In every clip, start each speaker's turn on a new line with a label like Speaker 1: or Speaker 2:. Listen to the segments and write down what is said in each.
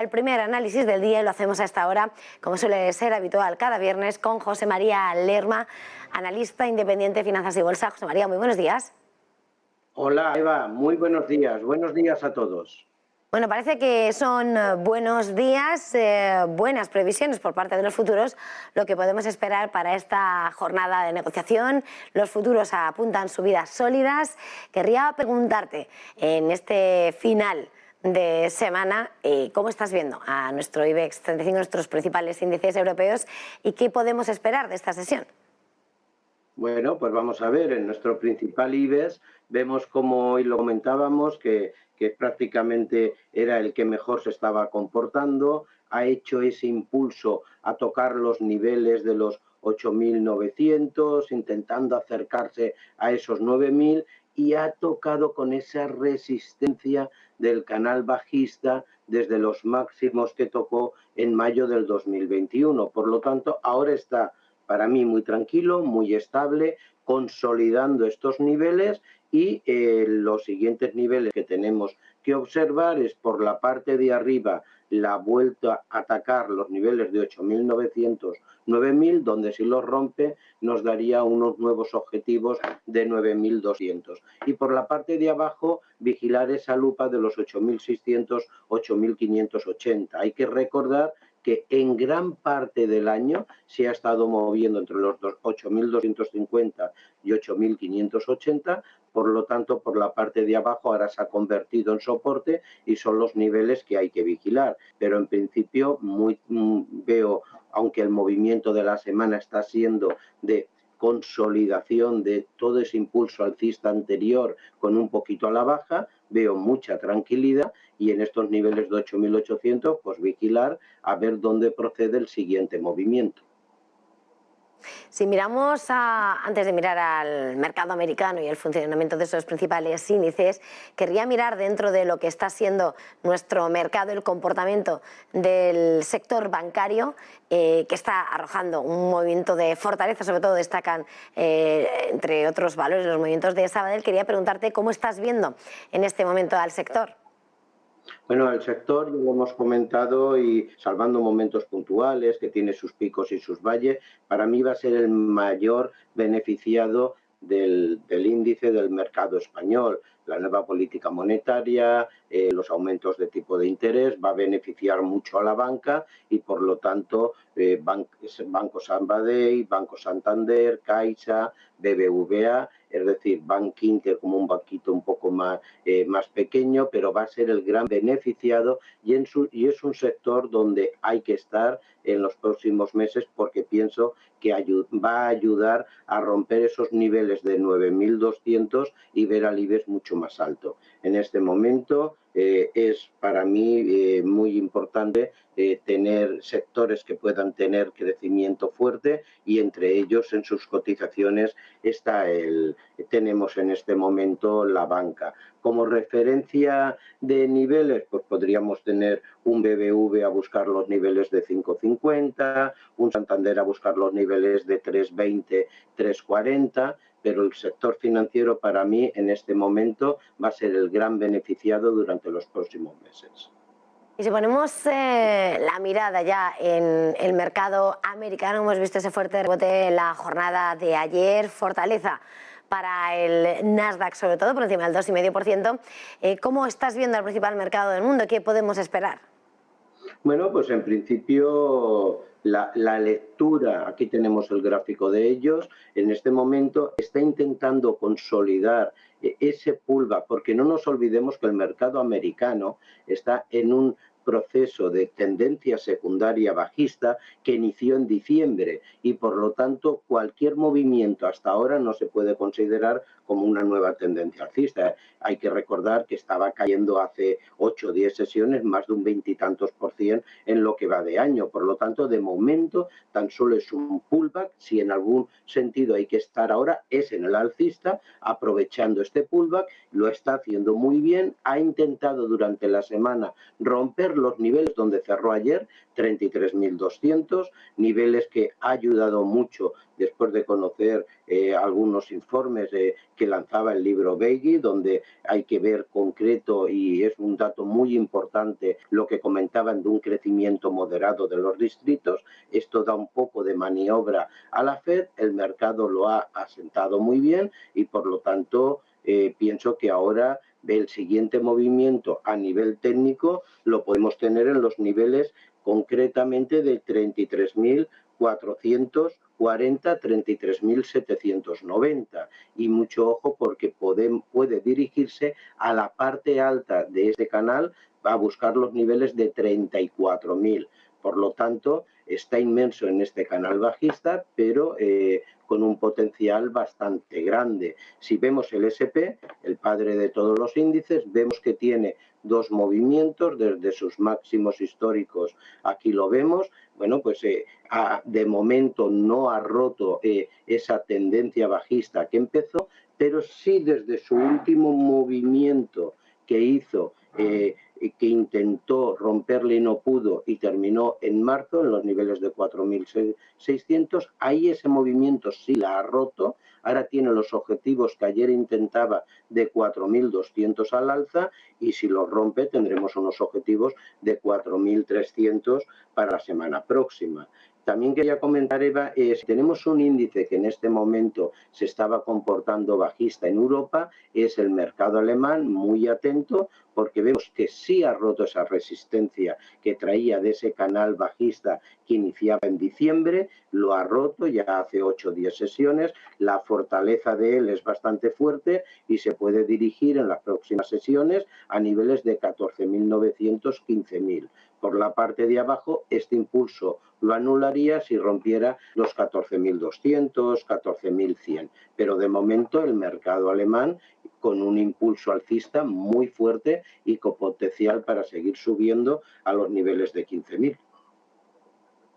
Speaker 1: El primer análisis del día lo hacemos a esta hora, como suele ser habitual cada viernes, con José María Lerma, analista independiente de finanzas y bolsa. José María, muy buenos días.
Speaker 2: Hola Eva, muy buenos días a todos.
Speaker 1: Bueno, parece que son buenos días, buenas previsiones por parte de los futuros, lo que podemos esperar para esta jornada de negociación. Los futuros apuntan subidas sólidas. Querría preguntarte, en este final de semana, ¿cómo estás viendo a nuestro IBEX 35, nuestros principales índices europeos, y qué podemos esperar de esta sesión?
Speaker 2: Bueno, pues vamos a ver, en nuestro principal IBEX vemos como hoy lo comentábamos que prácticamente era el que mejor se estaba comportando, ha hecho ese impulso a tocar los niveles de los 8.900, intentando acercarse a esos 9.000 y ha tocado con esa resistencia del canal bajista desde los máximos que tocó en mayo del 2021. Por lo tanto, ahora está para mí muy tranquilo, muy estable, consolidando estos niveles y los siguientes niveles que tenemos que observar es por la parte de arriba la vuelta a atacar los niveles de 8.900, 9.000, donde si los rompe nos daría unos nuevos objetivos de 9.200. Y por la parte de abajo vigilar esa lupa de los 8.600, 8.580. Hay que recordar que en gran parte del año se ha estado moviendo entre los 8.250 y 8.580, por lo tanto, por la parte de abajo ahora se ha convertido en soporte y son los niveles que hay que vigilar. Pero en principio veo, aunque el movimiento de la semana está siendo de consolidación de todo ese impulso alcista anterior con un poquito a la baja, veo mucha tranquilidad y en estos niveles de 8.800 pues vigilar a ver dónde procede el siguiente movimiento.
Speaker 1: Si miramos antes de mirar al mercado americano y el funcionamiento de esos principales índices, querría mirar dentro de lo que está siendo nuestro mercado, el comportamiento del sector bancario, que está arrojando un movimiento de fortaleza. Sobre todo destacan, entre otros valores, los movimientos de Sabadell. Quería preguntarte cómo estás viendo en este momento al sector.
Speaker 2: Bueno, el sector, ya lo hemos comentado, y salvando momentos puntuales, que tiene sus picos y sus valles, para mí va a ser el mayor beneficiado del índice del mercado español. La nueva política monetaria, los aumentos de tipo de interés, va a beneficiar mucho a la banca y, por lo tanto, Banco Sabadell, Banco Santander, Caixa, BBVA, es decir, Bank Inter como un banquito un poco más pequeño, pero va a ser el gran beneficiado y es un sector donde hay que estar en los próximos meses porque pienso que va a ayudar a romper esos niveles de 9.200 y ver al IBEX mucho más alto. En este momento es para mí muy importante tener sectores que puedan tener crecimiento fuerte y entre ellos en sus cotizaciones tenemos en este momento la banca. Como referencia de niveles, pues podríamos tener un BBV a buscar los niveles de 5,50, un Santander a buscar los niveles de 3,20, 3,40, pero el sector financiero para mí en este momento va a ser el gran beneficiado durante los próximos meses.
Speaker 1: Y si ponemos la mirada ya en el mercado americano, hemos visto ese fuerte rebote en la jornada de ayer, fortaleza para el Nasdaq, sobre todo por encima del 2,5%. ¿Cómo estás viendo el principal mercado del mundo? ¿Qué podemos esperar?
Speaker 2: Bueno, pues en principio la lectura, aquí tenemos el gráfico de ellos, en este momento está intentando consolidar ese pullback, porque no nos olvidemos que el mercado americano está en un proceso de tendencia secundaria bajista que inició en diciembre y por lo tanto cualquier movimiento hasta ahora no se puede considerar como una nueva tendencia alcista. Hay que recordar que estaba cayendo hace 8 o 10 sesiones más de un 20 y tantos % en lo que va de año. Por lo tanto, de momento, tan solo es un pullback. Si en algún sentido hay que estar ahora, es en el alcista, aprovechando este pullback. Lo está haciendo muy bien. Ha intentado durante la semana romper los niveles donde cerró ayer, 33.200, niveles que ha ayudado mucho después de conocer algunos informes que lanzaba el libro Beggy, donde hay que ver concreto, y es un dato muy importante lo que comentaban de un crecimiento moderado de los distritos. Esto da un poco de maniobra a la Fed, el mercado lo ha asentado muy bien y por lo tanto pienso que ahora el siguiente movimiento a nivel técnico lo podemos tener en los niveles concretamente de 33.440, 33.790 y mucho ojo porque puede dirigirse a la parte alta de este canal, va a buscar los niveles de 34.000. Por lo tanto, está inmerso en este canal bajista, pero con un potencial bastante grande. Si vemos el S&P, el padre de todos los índices, vemos que tiene dos movimientos desde sus máximos históricos. Aquí lo vemos. Bueno, pues de momento no ha roto esa tendencia bajista que empezó, pero sí desde su último movimiento que hizo, que intentó romperle y no pudo y terminó en marzo en los niveles de 4.600, ahí ese movimiento sí la ha roto, ahora tiene los objetivos que ayer intentaba de 4.200 al alza y si los rompe tendremos unos objetivos de 4.300 para la semana próxima. También quería comentar, Eva, si tenemos un índice que en este momento se estaba comportando bajista en Europa, es el mercado alemán, muy atento, porque vemos que sí ha roto esa resistencia que traía de ese canal bajista que iniciaba en diciembre, lo ha roto ya hace 8 o 10 sesiones, la fortaleza de él es bastante fuerte y se puede dirigir en las próximas sesiones a niveles de 14.900, 15.000. Por la parte de abajo, este impulso lo anularía si rompiera los 14.200, 14.100. Pero de momento el mercado alemán con un impulso alcista muy fuerte y con potencial para seguir subiendo a los niveles de 15.000.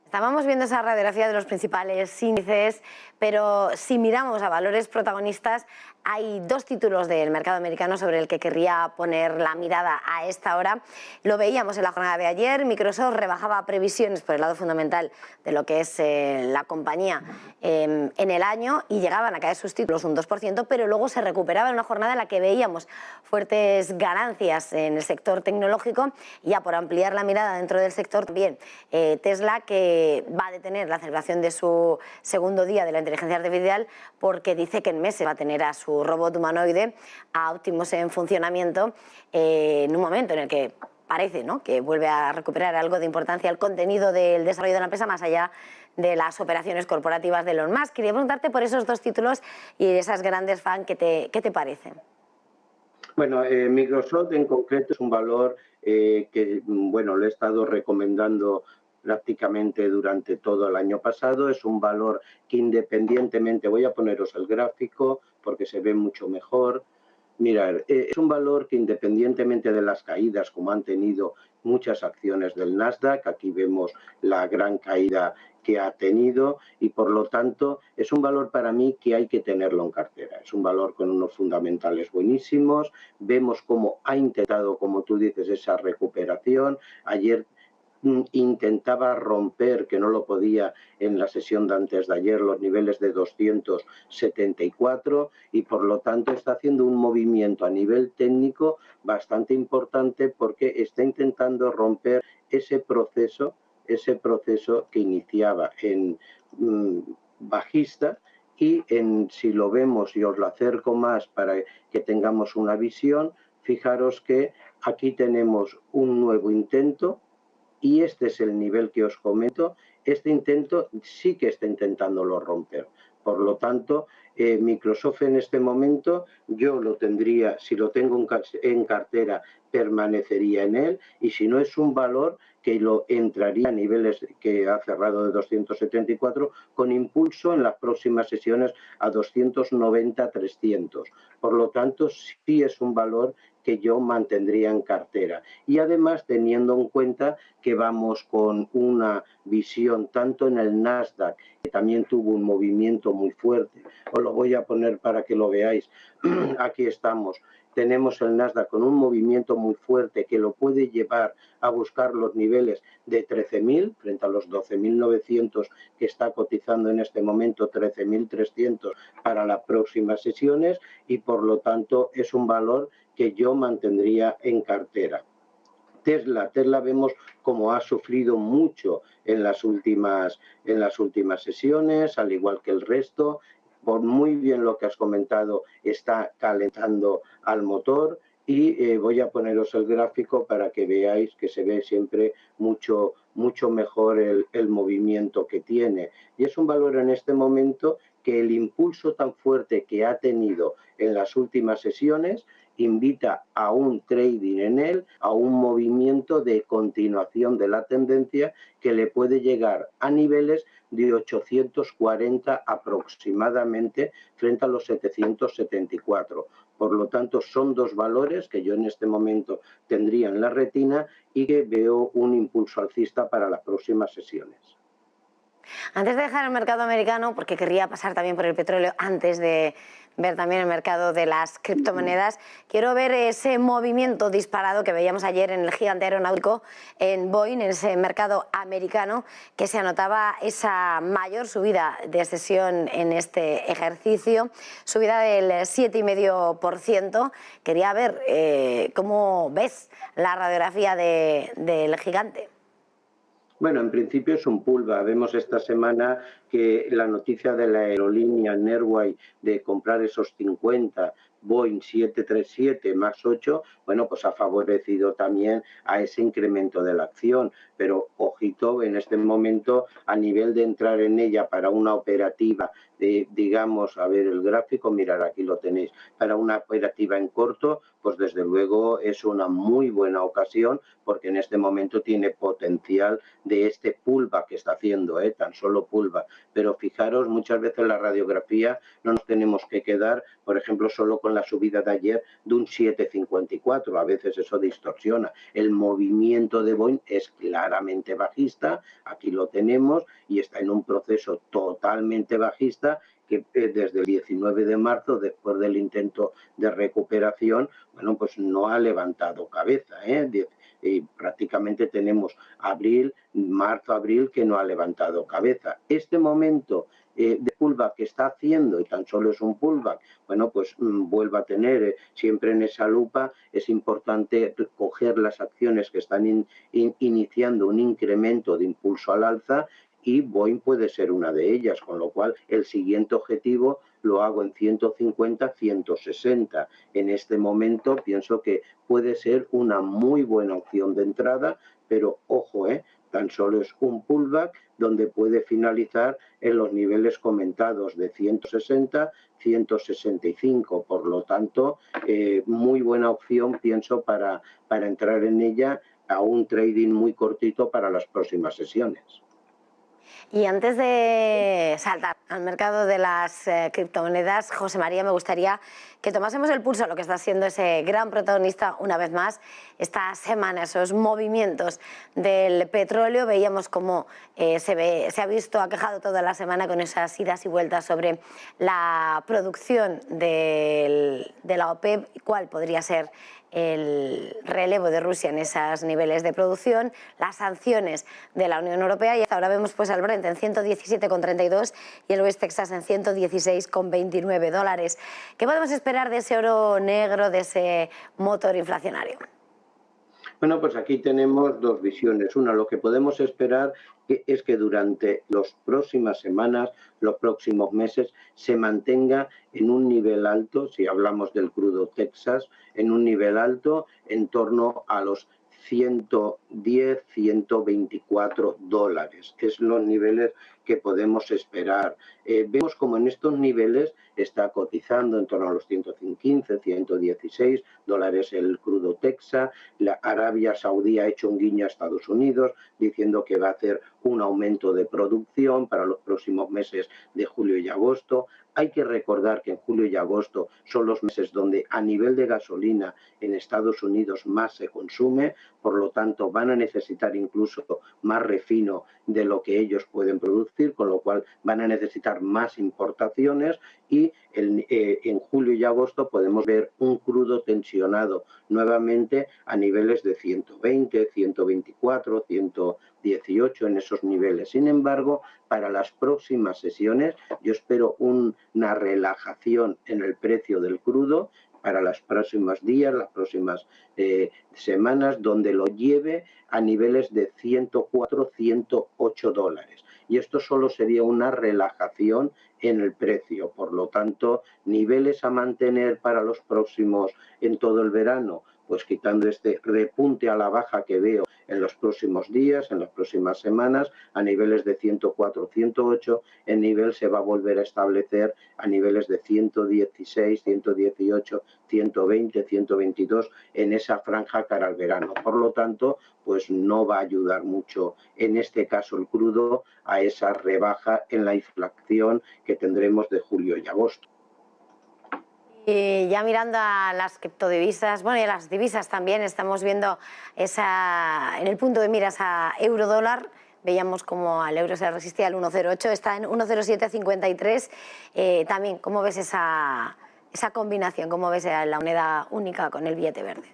Speaker 1: Estábamos viendo esa radiografía de los principales índices, pero si miramos a valores protagonistas, hay dos títulos del mercado americano sobre el que querría poner la mirada a esta hora. Lo veíamos en la jornada de ayer, Microsoft rebajaba previsiones por el lado fundamental de lo que es la compañía en el año y llegaban a caer sus títulos un 2%, pero luego se recuperaba en una jornada en la que veíamos fuertes ganancias en el sector tecnológico y ya por ampliar la mirada dentro del sector también Tesla, que va a detener la celebración de su segundo día de la inteligencia artificial porque dice que en meses va a tener a su robot humanoide, a Optimus, en funcionamiento en un momento en el que parece, ¿no?, que vuelve a recuperar algo de importancia el contenido del desarrollo de la empresa más allá de las operaciones corporativas de Elon Musk. Quería preguntarte por esos dos títulos y esas grandes fans, ¿qué te parecen?
Speaker 2: Bueno, Microsoft en concreto es un valor que, bueno, lo he estado recomendando prácticamente durante todo el año pasado. Es un valor que independientemente, voy a poneros el gráfico porque se ve mucho mejor. Mirad, es un valor que independientemente de las caídas, como han tenido muchas acciones del Nasdaq, aquí vemos la gran caída que ha tenido y por lo tanto es un valor para mí que hay que tenerlo en cartera. Es un valor con unos fundamentales buenísimos. Vemos cómo ha intentado, como tú dices, esa recuperación. Ayer intentaba romper, que no lo podía en la sesión de antes de ayer, los niveles de 274 y por lo tanto está haciendo un movimiento a nivel técnico bastante importante porque está intentando romper ese proceso que iniciaba en bajista y si lo vemos y os lo acerco más para que tengamos una visión, fijaros que aquí tenemos un nuevo intento y este es el nivel que os comento. Este intento sí que está intentándolo romper. Por lo tanto, Microsoft en este momento yo lo tendría, si lo tengo en cartera, permanecería en él y si no es un valor que lo entraría a niveles que ha cerrado de 274 con impulso en las próximas sesiones a 290, 300. Por lo tanto, sí es un valor que yo mantendría en cartera. Y además teniendo en cuenta que vamos con una visión tanto en el Nasdaq, que también tuvo un movimiento muy fuerte, os lo voy a poner para que lo veáis, aquí estamos, tenemos el Nasdaq con un movimiento muy fuerte que lo puede llevar a buscar los niveles de 13.000 frente a los 12.900 que está cotizando en este momento, 13.300 para las próximas sesiones, y por lo tanto es un valor que yo mantendría en cartera. Tesla vemos como ha sufrido mucho en las últimas sesiones, al igual que el resto. Por muy bien lo que has comentado, está calentando al motor, y voy a poneros el gráfico para que veáis que se ve siempre mucho mejor el movimiento que tiene. Y es un valor en este momento que el impulso tan fuerte que ha tenido en las últimas sesiones invita a un trading en él, a un movimiento de continuación de la tendencia que le puede llegar a niveles de 840 aproximadamente frente a los 774. Por lo tanto, son dos valores que yo en este momento tendría en la retina y que veo un impulso alcista para las próximas sesiones.
Speaker 1: Antes de dejar el mercado americano, porque querría pasar también por el petróleo antes de ver también el mercado de las criptomonedas, quiero ver ese movimiento disparado que veíamos ayer en el gigante aeronáutico, en Boeing, en ese mercado americano, que se anotaba esa mayor subida de sesión en este ejercicio, subida del 7,5%. Quería ver cómo ves la radiografía del gigante.
Speaker 2: Bueno, en principio es un pullback. Vemos esta semana que la noticia de la aerolínea Netherway de comprar esos 50 Boeing 737 MAX 8, bueno, pues ha favorecido también a ese incremento de la acción. Pero, ojito, en este momento, a nivel de entrar en ella para una operativa de, digamos, a ver el gráfico, mirar, aquí lo tenéis, para una operativa en corto, pues desde luego es una muy buena ocasión, porque en este momento tiene potencial de este pullback que está haciendo, tan solo pullback. Pero fijaros, muchas veces la radiografía no nos tenemos que quedar, por ejemplo, solo con la subida de ayer de un 7,54, a veces eso distorsiona. El movimiento de Boeing es claramente bajista, aquí lo tenemos, y está en un proceso totalmente bajista que desde el 19 de marzo, después del intento de recuperación, bueno, pues no ha levantado cabeza, y prácticamente tenemos marzo-abril que no ha levantado cabeza. Este momento de pullback que está haciendo, y tan solo es un pullback, bueno, pues vuelva a tener siempre en esa lupa. Es importante coger las acciones que están iniciando un incremento de impulso al alza, y Boeing puede ser una de ellas, con lo cual el siguiente objetivo lo hago en 150, 160. En este momento pienso que puede ser una muy buena opción de entrada, pero ojo, tan solo es un pullback donde puede finalizar en los niveles comentados de 160, 165. Por lo tanto, muy buena opción, pienso, para entrar en ella a un trading muy cortito para las próximas sesiones.
Speaker 1: Y antes de saltar al mercado de las criptomonedas, José María, me gustaría que tomásemos el pulso a lo que está siendo ese gran protagonista una vez más esta semana, esos movimientos del petróleo. Veíamos cómo se ha visto aquejado toda la semana con esas idas y vueltas sobre la producción de la OPEP y cuál podría ser el relevo de Rusia en esos niveles de producción, las sanciones de la Unión Europea, y hasta ahora vemos pues al Brent en 117,32 y el West Texas en 116,29 dólares. ¿Qué podemos esperar de ese oro negro, de ese motor inflacionario?
Speaker 2: Bueno, pues aquí tenemos dos visiones. Una, lo que podemos esperar es que durante las próximas semanas, los próximos meses, se mantenga en un nivel alto, si hablamos del crudo Texas, en un nivel alto en torno a los 110, 124 dólares. Es los niveles que podemos esperar. Vemos como en estos niveles está cotizando en torno a los 115, 116 dólares el crudo Texas. La Arabia Saudí ha hecho un guiño a Estados Unidos diciendo que va a hacer un aumento de producción para los próximos meses de julio y agosto. Hay que recordar que en julio y agosto son los meses donde a nivel de gasolina en Estados Unidos más se consume, por lo tanto van a necesitar incluso más refino de lo que ellos pueden producir, con lo cual van a necesitar más importaciones, y y en julio y agosto podemos ver un crudo tensionado nuevamente a niveles de 120, 124, 118 en esos niveles. Sin embargo, para las próximas sesiones yo espero una relajación en el precio del crudo para los próximos días, las próximas semanas, donde lo lleve a niveles de 104, 108 dólares. Y esto solo sería una relajación en el precio. Por lo tanto, niveles a mantener para los próximos en todo el verano, pues quitando este repunte a la baja que veo en los próximos días, en las próximas semanas, a niveles de 104, 108, el nivel se va a volver a establecer a niveles de 116, 118, 120, 122 en esa franja cara al verano. Por lo tanto, pues no va a ayudar mucho, en este caso el crudo, a esa rebaja en la inflación que tendremos de julio y agosto.
Speaker 1: Y ya mirando a las criptodivisas, bueno, y a las divisas también, estamos viendo en el punto de miras a euro-dólar. Veíamos como al euro se resistía al 1,08, está en 1,0753. También, ¿cómo ves esa combinación? ¿Cómo ves la moneda única con el billete verde?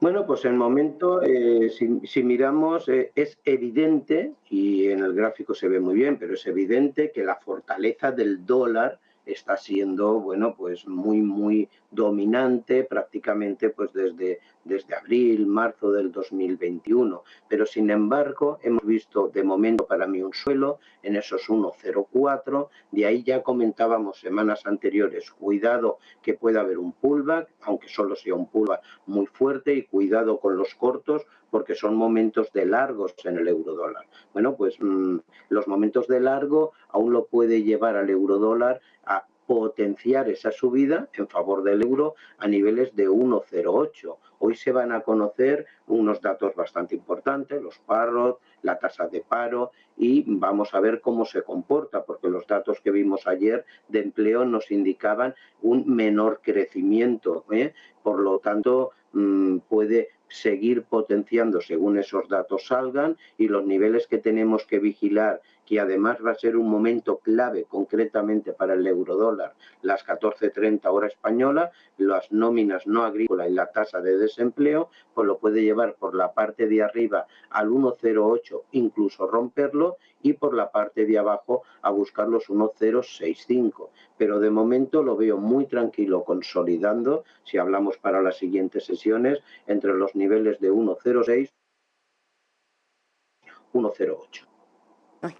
Speaker 2: Bueno, pues el momento, si miramos, es evidente, y en el gráfico se ve muy bien, pero es evidente que la fortaleza del dólar está siendo, bueno, pues muy dominante prácticamente pues desde abril, marzo del 2021. Pero sin embargo, hemos visto de momento para mí un suelo en esos 1,04. De ahí ya comentábamos semanas anteriores, cuidado que pueda haber un pullback, aunque solo sea un pullback muy fuerte, y cuidado con los cortos porque son momentos de largos en el eurodólar. Bueno, pues los momentos de largo aún lo puede llevar al eurodólar a potenciar esa subida en favor del euro a niveles de 1,08. Hoy se van a conocer unos datos bastante importantes, los payroll, la tasa de paro, y vamos a ver cómo se comporta, porque los datos que vimos ayer de empleo nos indicaban un menor crecimiento. Por lo tanto, puede seguir potenciando según esos datos salgan, y los niveles que tenemos que vigilar, que además va a ser un momento clave concretamente para el eurodólar, las 14:30 hora española, las nóminas no agrícolas y la tasa de desempleo, pues lo puede llevar por la parte de arriba al 1,08, incluso romperlo, y por la parte de abajo a buscar los 1,065. Pero de momento lo veo muy tranquilo, consolidando, si hablamos para las siguientes sesiones, entre los niveles de 1,06 1,08.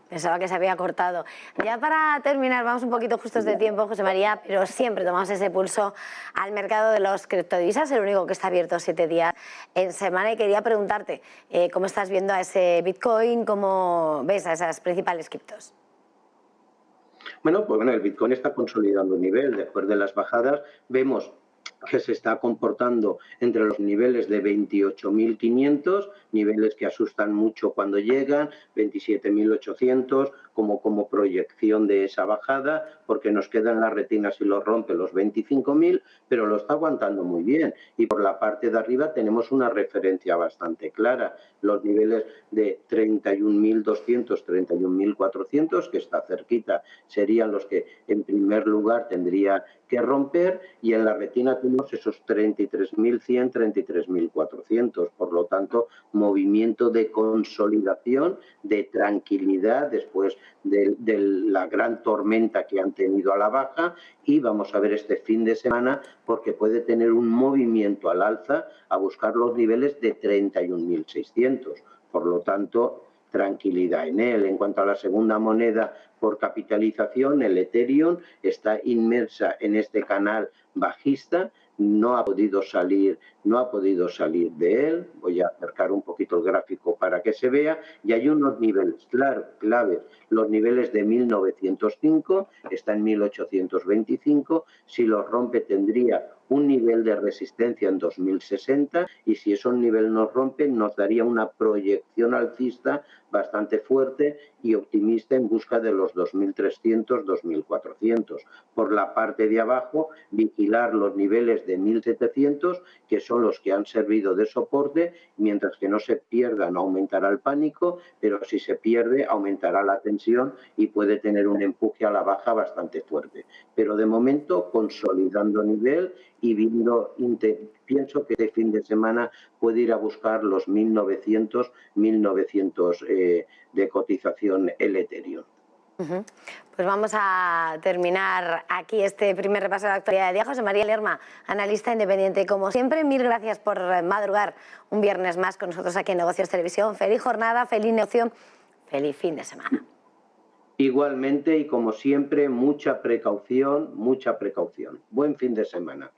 Speaker 1: Pensaba que se había cortado. Ya para terminar, vamos un poquito justos de tiempo, José María, pero siempre tomamos ese pulso al mercado de los criptodivisas, el único que está abierto 7 días en semana. Y quería preguntarte, ¿cómo estás viendo a ese Bitcoin? ¿Cómo ves a esas principales criptos?
Speaker 2: Bueno, pues el Bitcoin está consolidando un nivel. Después de las bajadas, vemos que se está comportando entre los niveles de 28.500, niveles que asustan mucho cuando llegan, 27.800, como proyección de esa bajada, porque nos quedan las retinas si lo rompe los 25.000, pero lo está aguantando muy bien. Y por la parte de arriba tenemos una referencia bastante clara, los niveles de 31.200, 31.400, que está cerquita, serían los que en primer lugar tendría que romper, y en la retina tenemos esos 33.100, 33.400. Por lo tanto, movimiento de consolidación, de tranquilidad después de la gran tormenta que han tenido a la baja, y vamos a ver este fin de semana porque puede tener un movimiento al alza a buscar los niveles de 31.600. Por lo tanto, tranquilidad en él. En cuanto a la segunda moneda por capitalización, el Ethereum está inmersa en este canal bajista, no ha podido salir de él. Voy a acercar un poquito el gráfico para que se vea, y hay unos niveles claves, los niveles de 1905, está en 1825, si los rompe tendría un nivel de resistencia en 2060, y si esos niveles nos rompen nos daría una proyección alcista bastante fuerte y optimista en busca de los 2.300, 2.400. Por la parte de abajo, vigilar los niveles de 1.700, que son son los que han servido de soporte, mientras que no se pierdan aumentará el pánico, pero si se pierde aumentará la tensión y puede tener un empuje a la baja bastante fuerte. Pero de momento consolidando nivel y viendo, pienso que este fin de semana puede ir a buscar los 1.900, 1.900 de cotización el Ethereum.
Speaker 1: Pues vamos a terminar aquí este primer repaso de la actualidad del día. José María Lerma, analista independiente. Como siempre, mil gracias por madrugar un viernes más con nosotros aquí en Negocios Televisión. Feliz jornada, feliz negocio, feliz fin de semana.
Speaker 2: Igualmente y como siempre, mucha precaución, mucha precaución. Buen fin de semana.